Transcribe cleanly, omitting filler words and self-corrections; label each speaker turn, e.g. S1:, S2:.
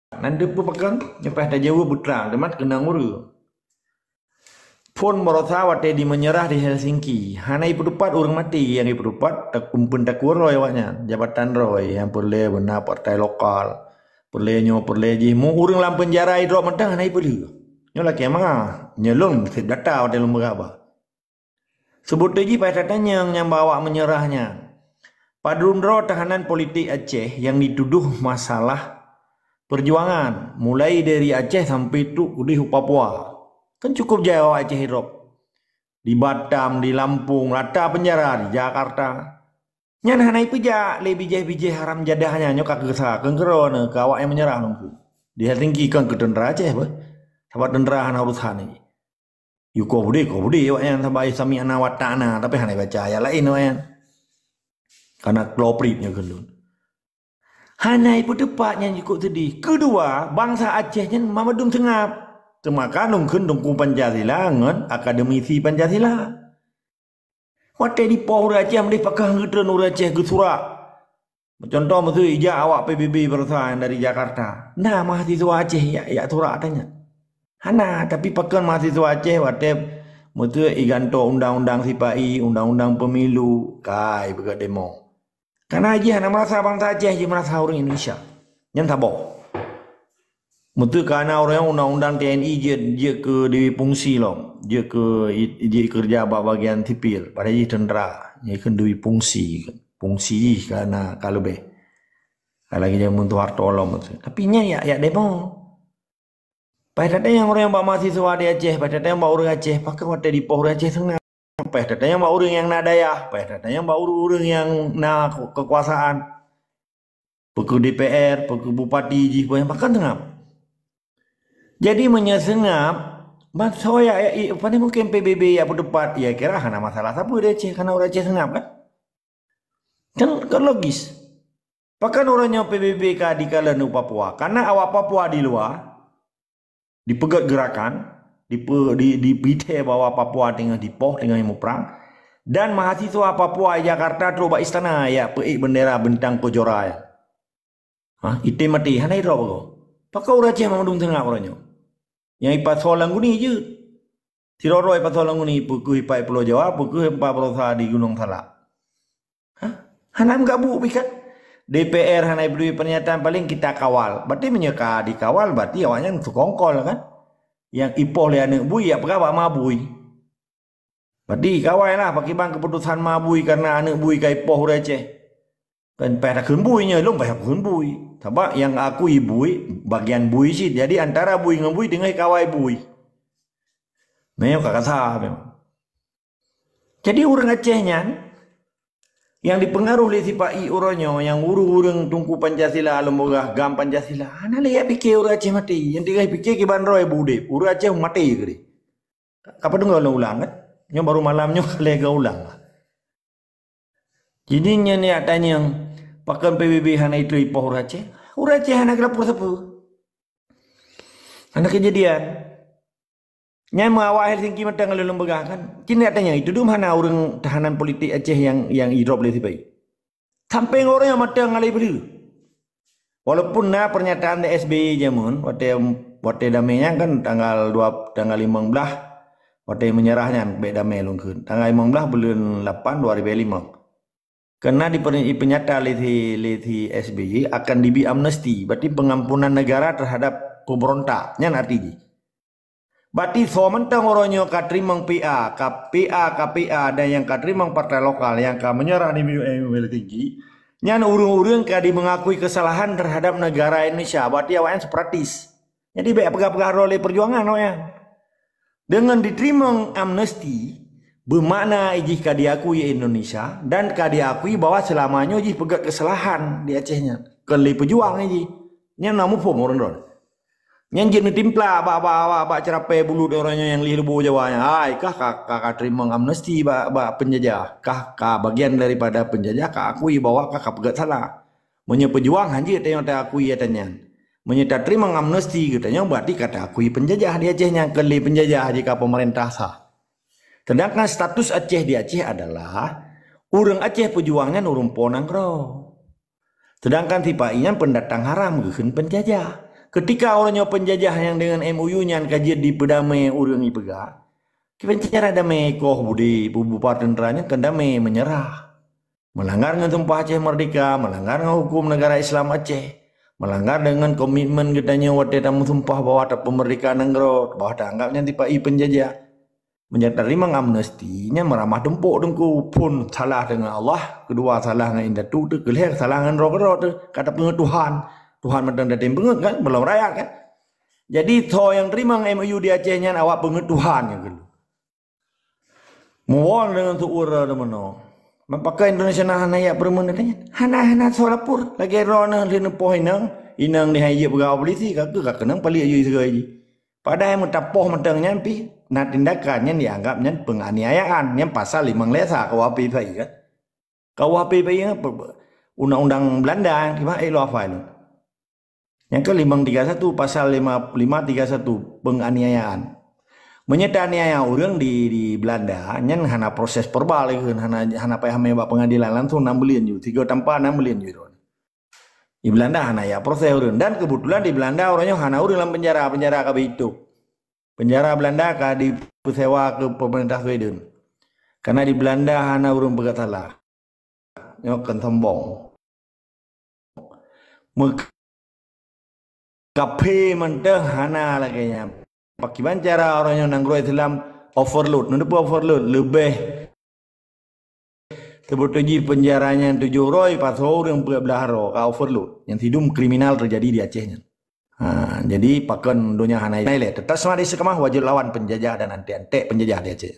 S1: Nanda pun pakan nyepah dah jauh butrang temat kena nguru. Pun merasa wate di menyerah di Helsinki. Hanai pedupat orang mati yang pedupat tak kumpul tak roy awaknya jabatan roy yang perlu benar partai lokal. Perlu ji mu orang lam penjara drop medang hanai perlu. Nyo laki mah nyelung sip data wate lembaga apa. Sebut lagi pada yang bawa menyerahnya. Padrundro tahanan politik Aceh yang dituduh masalah perjuangan mulai dari Aceh sampai tu di Papua. Kan cukup jauh Aceh hidup. Di Batam, di Lampung, rata penjara di Jakarta. Nyan hanai pejak le bijih-bijih haram jadahnya nyokak gesah kengkero ne ke awak yang menyerah nunggu. Di Helsinki kan ke tentera Aceh bah. Sahabat tentera hana urusan ni. Yu kau budi awak yang sabai sami ana watana tapi hanai baca ayat lain awak yang. Karena klopritnya gelun. Hanai pun tepatnya cukup sedih. Kedua, bangsa Acehnya mamadung sengap. Temaka nungkun dungkung Pancasila ngan akademisi Pancasila. Wate di poh Aceh mesti pakai ngedren Aceh ke surat. Contoh maksud ijak awak PBB persaaan dari Jakarta. Nah mahasiswa Aceh ya surat tanya. Hana tapi pakai mahasiswa Aceh wate maksud iganto undang-undang sipai, undang-undang pemilu, kai begat demo. Karena aja hana merasa bangsa Aceh je merasa orang Indonesia. Yang tabok. Betul karena orang undang-undang TNI dia ke Dewi Fungsi loh. Dia kerja bagian sipil. Pada dia tentera. Dia ke Dewi Fungsi. Fungsi karena kalau be. Kalau lagi dia untuk harta loh. Tapi nya ya demo. Pada yang orang yang bawa mahasiswa di Aceh. Pada yang bawa orang Aceh. Pakai waktu di poh Aceh sana. Pada yang bawa orang yang nadaya. Pada yang bawa orang yang nak kekuasaan. Pekul DPR. Pekul Bupati. Yang pakai tengah. Jadi menyesengap, saya apa ni mungkin PBB ya berdebat, ya kira hana masalah apa dia Aceh, karena orang Aceh sengap kan logis. Bahkan orangnya PBB di kala Papua, karena awak Papua di luar, dipegat gerakan, dipite bawa Papua tengah dipoh tengah mau perang, dan mahasiswa Papua Jakarta terubah istana ya peik bendera bentang Kojora ya. Ite mati hana itu apa? Pakai orang Aceh memang tengah orangnya. Yang ipat solang guni je. Tiroro ipat solang guni puku ipat Pulau Jawa, puku ipat Pulau di Gunung Salak. Hanam gabu pikat. DPR hanai beri pernyataan paling kita kawal. Berarti menyeka dikawal berarti awaknya sukongkol kan. Yang ipoh le anak bui ya perkara mabui. Berarti kawal lah pakai bang keputusan mabui karena anak bui kai ipoh Aceh. Kan pada kun buinya long pada kun bui. Sebab yang aku ibui bagian bui sih. Jadi antara bui dengan bui dengan kawai bui. Memang kakak sah memang. Jadi orang Acehnya yang dipengaruhi oleh si Pak I Uronyo yang urung tungku Pancasila lembaga gam Pancasila. Ana lihat pikir orang Aceh mati. Yang tiga pikir ke bandroi bude. Orang Aceh mati ke dia. Kapan dengar ulang kan? Yang baru malamnya lega ulang. Jadi ni tanya yang pakai PBB hana itu ipoh orang Aceh. Orang Aceh hana kelapur siapa? Hana kejadian. Nyai awak Helsinki matang kalau lembaga kan. Kini tanya itu dulu mana orang tahanan politik Aceh yang hidup lebih baik. Sampai orang yang matang alai beri. Walaupun pernyataan SBY jamun waktu damainya kan tanggal 15 waktu menyerahnya beda melungkeun. Tanggal 15 bulan 8 2005. Karena di pernyataan leti SBY akan dibi amnesti, berarti pengampunan negara terhadap pemberontak. Yang artinya, berarti sementara orangnya katrimang PA, KPA dan yang katrimang partai lokal yang menyerah di MUL tinggi, yang urung-urung kadi mengakui kesalahan terhadap negara Indonesia, berarti awaknya separatis. Jadi baik pegang-pegang oleh perjuangan awaknya. Dengan diterima amnesti. Bermakna ijih diakui Indonesia dan diakui bahwa selamanya ijih pegat kesalahan di Acehnya. Kelih pejuang ijih. Yang namu pun orang-orang. Yang jenis timpla bak cerapai bulu orangnya yang lih lebu Jawanya. Ay kakak terima amnesti bak penjajah. Kakak bagian daripada penjajah akui bahwa kakak pegat salah. Menye pejuang hanjir tanya akui katanya. Menye terima amnesti katanya berarti kata akui penjajah di Acehnya. Kelih penjajah jika pemerintah sah. Sedangkan status Aceh di Aceh adalah orang Aceh pejuangnya nurung ponang roh. Sedangkan tipe ini pendatang haram geukeun penjajah. Ketika orangnya penjajah yang dengan MOU-nya kajian di pedamai urang ipega, penjara damai koh budi bubupaten teranya kan damai menyerah. Melanggar dengan Tumpah Aceh Merdeka, melanggar dengan hukum negara Islam Aceh, melanggar dengan komitmen kitanya waktu tamu tumpah bahwa ada pemerdekaan negara, bahwa anggapnya tipai penjajah. Menjadi terima amnestinya meramah dempuk dengku pun salah dengan Allah, kedua salah dengan indah tu, kelihatan salah dengan roh tu, kata pengetuhan. Tuhan menang datim penget kan, belum rakyat kan. Jadi to yang terima MOU di Acehnya awak pengetuhan yang gitu. Muon dengan tu ura tu mano. Mampakai Indonesia nah ya permen katanya. Hana solapur lagi rona linu poinang inang di haye pegawai polisi kagak kenang pali ayu segai. Padahal mentapoh mentang nyampi nah tindakannya dianggapnya penganiayaan yang pasal 5 lesa KUHP bayi kan. KUHP bayi undang-undang Belanda gimana lo apa ini? Yang ke 531 pasal 531 penganiayaan. Menyetaniaya orang di Belanda nyen hana proses verbal hana payah mebak pengadilan langsung 6 bulan juga 3 tanpa 6 bulan juga. Di Belanda hana ya proses orang dan kebetulan di Belanda orangnya hana orang dalam penjara kabeh itu. Penjara Belanda ka disewa ke pemerintah Sweden. Karena di Belanda hana orang berkat salah. Nyokan sombong. Kape mentah hana lah kayaknya. Pakiban cara orang yang nanggro Islam overload, nendepu overload lebih. Tebutuji penjaranya 7 roy pas orang belaharo ka overload. Yang hidung kriminal terjadi di Acehnya. Jadi pakan dunia hana ile. Tetap semua di sekamah wajib lawan penjajah dan antek penjajah di Aceh.